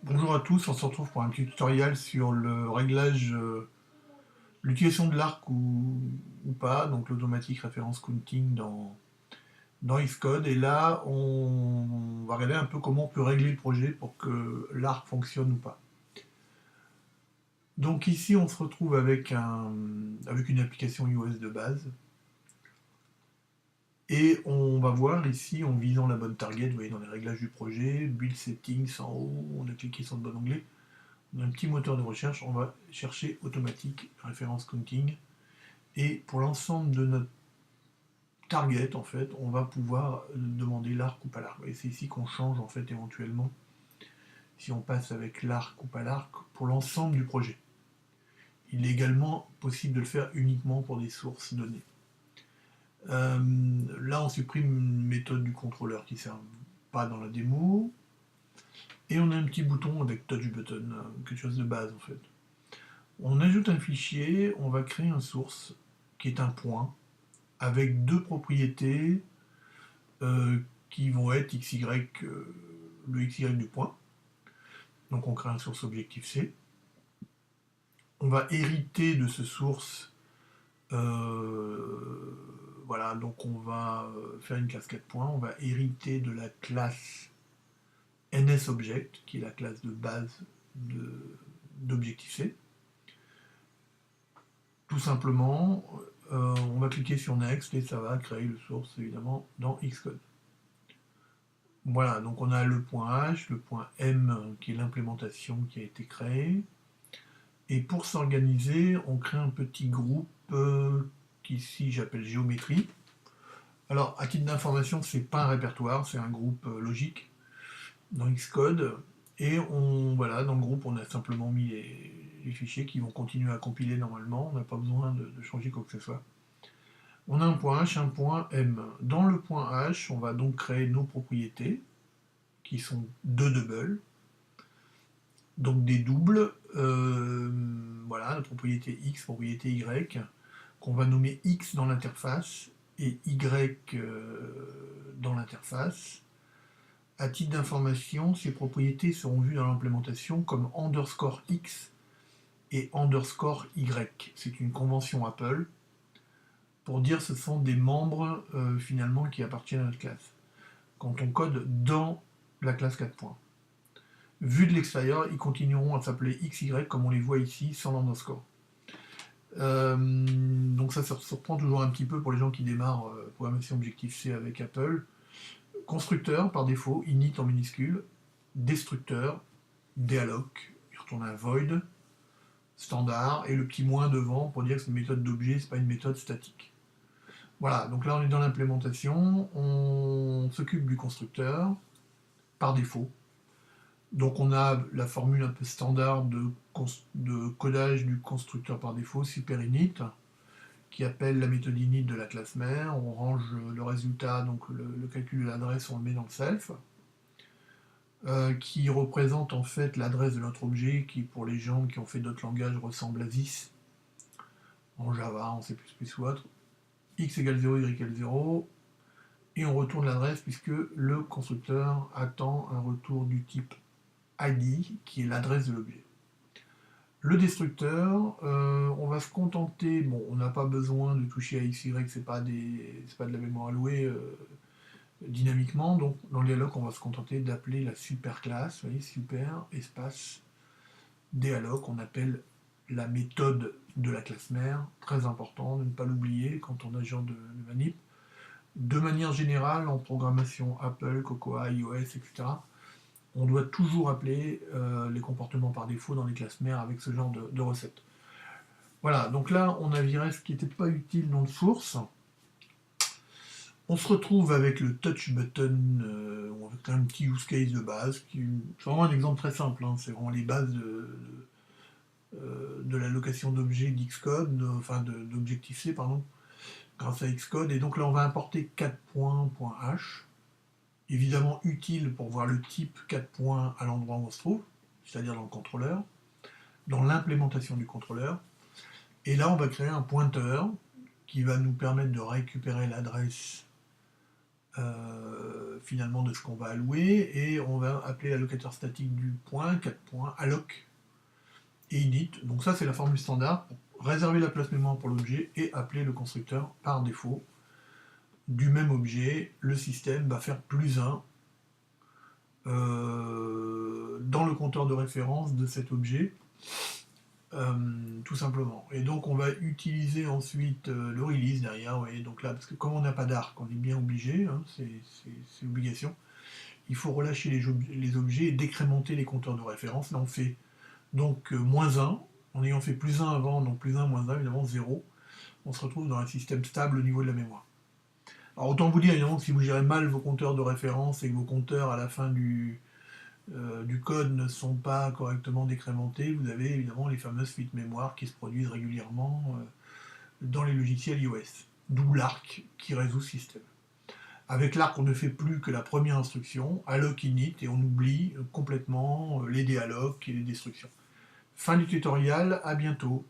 Bonjour à tous, on se retrouve pour un petit tutoriel sur le réglage, l'utilisation de l'arc ou pas, donc l'automatique référence counting dans Xcode. Et là, on va regarder un peu comment on peut régler le projet pour que l'arc fonctionne ou pas. Donc ici, on se retrouve avec une application iOS de base. Et on va voir ici, en visant la bonne target, vous voyez dans les réglages du projet, Build Settings en haut, on a cliqué sur le bon onglet. On a un petit moteur de recherche, on va chercher automatique, référence counting. Et pour l'ensemble de notre target, en fait, on va pouvoir demander l'arc ou pas l'arc. Et c'est ici qu'on change, en fait, éventuellement, si on passe avec l'arc ou pas l'arc, pour l'ensemble du projet. Il est également possible de le faire uniquement pour des sources données. Là, on supprime une méthode du contrôleur qui ne sert pas dans la démo. Et on a un petit bouton avec touch button, quelque chose de base, en fait. On ajoute un fichier, on va créer un source qui est un point avec deux propriétés qui vont être XY, le XY du point. Donc on crée un source objectif C. On va hériter de ce source. Voilà, donc on va faire une classe 4 points. On va hériter de la classe NSObject, qui est la classe de base d'objectif C. Tout simplement, on va cliquer sur Next et ça va créer le source évidemment dans Xcode. Voilà, donc on a le point H, le point M qui est l'implémentation qui a été créée. Et pour s'organiser, on crée un petit groupe qu'ici j'appelle géométrie. Alors, à titre d'information, c'est pas un répertoire, c'est un groupe logique dans Xcode. Et voilà, dans le groupe, on a simplement mis les fichiers qui vont continuer à compiler normalement. On n'a pas besoin de changer quoi que ce soit. On a un point H, un point M. Dans le point H, on va donc créer nos propriétés, qui sont deux doubles. Donc des doubles, voilà, la propriété X, propriété Y, qu'on va nommer X dans l'interface et Y dans l'interface. À titre d'information, ces propriétés seront vues dans l'implémentation comme underscore X et underscore Y. C'est une convention Apple pour dire que ce sont des membres finalement qui appartiennent à notre classe. Quand on code dans la classe 4 points. Vu de l'extérieur, ils continueront à s'appeler XY comme on les voit ici, sans l'underscore. Donc ça surprend toujours un petit peu pour les gens qui démarrent programmation Objective-C avec Apple. Constructeur, par défaut, init en minuscule. Destructeur, dealloc, il retourne un void, standard, et le petit moins devant pour dire que c'est une méthode d'objet, c'est pas une méthode statique. Voilà, donc là on est dans l'implémentation, on s'occupe du constructeur, par défaut. Donc on a la formule un peu standard de codage du constructeur par défaut, superinit, qui appelle la méthode init de la classe mère. On range le résultat, donc le calcul de l'adresse, on le met dans le self, qui représente en fait l'adresse de notre objet, qui pour les gens qui ont fait d'autres langages ressemble à this, en Java, en C++ ou autre. X égale 0, Y égale 0, et on retourne l'adresse puisque le constructeur attend un retour du type ID, qui est l'adresse de l'objet. Le destructeur, on va se contenter, bon, on n'a pas besoin de toucher à XY, c'est pas de la mémoire allouée dynamiquement, donc dans le dialogue, on va se contenter d'appeler la super classe, vous voyez, super, espace, dialogue, on appelle la méthode de la classe mère, très important de ne pas l'oublier quand on a ce genre de manip. De manière générale, en programmation Apple, Cocoa, iOS, etc., on doit toujours appeler les comportements par défaut dans les classes mères avec ce genre de recettes. Voilà, donc là, on a viré ce qui n'était pas utile dans le source. On se retrouve avec le touch button, avec un petit use case de base, c'est vraiment un exemple très simple, hein, c'est vraiment les bases de l'allocation d'objets d'Xcode, enfin d'Objective-C, pardon, grâce à Xcode. Et donc là, on va importer 4 points.h, évidemment utile pour voir le type 4 points à l'endroit où on se trouve, c'est-à-dire dans le contrôleur, dans l'implémentation du contrôleur. Et là, on va créer un pointeur qui va nous permettre de récupérer l'adresse finalement de ce qu'on va allouer, et on va appeler l'allocateur statique du point, 4 points, alloc et init. Donc ça c'est la formule standard pour réserver la place mémoire pour l'objet et appeler le constructeur par défaut du même objet. Le système va faire +1 dans le compteur de référence de cet objet, tout simplement. Et donc on va utiliser ensuite le release derrière, vous voyez, donc là, parce que comme on n'a pas d'arc, on est bien obligé, hein, c'est obligation, il faut relâcher les objets et décrémenter les compteurs de référence. Là on fait donc -1, en ayant fait +1 avant, donc +1, -1, évidemment 0, on se retrouve dans un système stable au niveau de la mémoire. Alors autant vous dire évidemment que si vous gérez mal vos compteurs de référence et que vos compteurs à la fin du code ne sont pas correctement décrémentés, vous avez évidemment les fameuses fuites mémoire qui se produisent régulièrement dans les logiciels iOS. D'où l'ARC qui résout ce système. Avec l'ARC, on ne fait plus que la première instruction, alloc init, et on oublie complètement les déallocs et les destructions. Fin du tutoriel, à bientôt.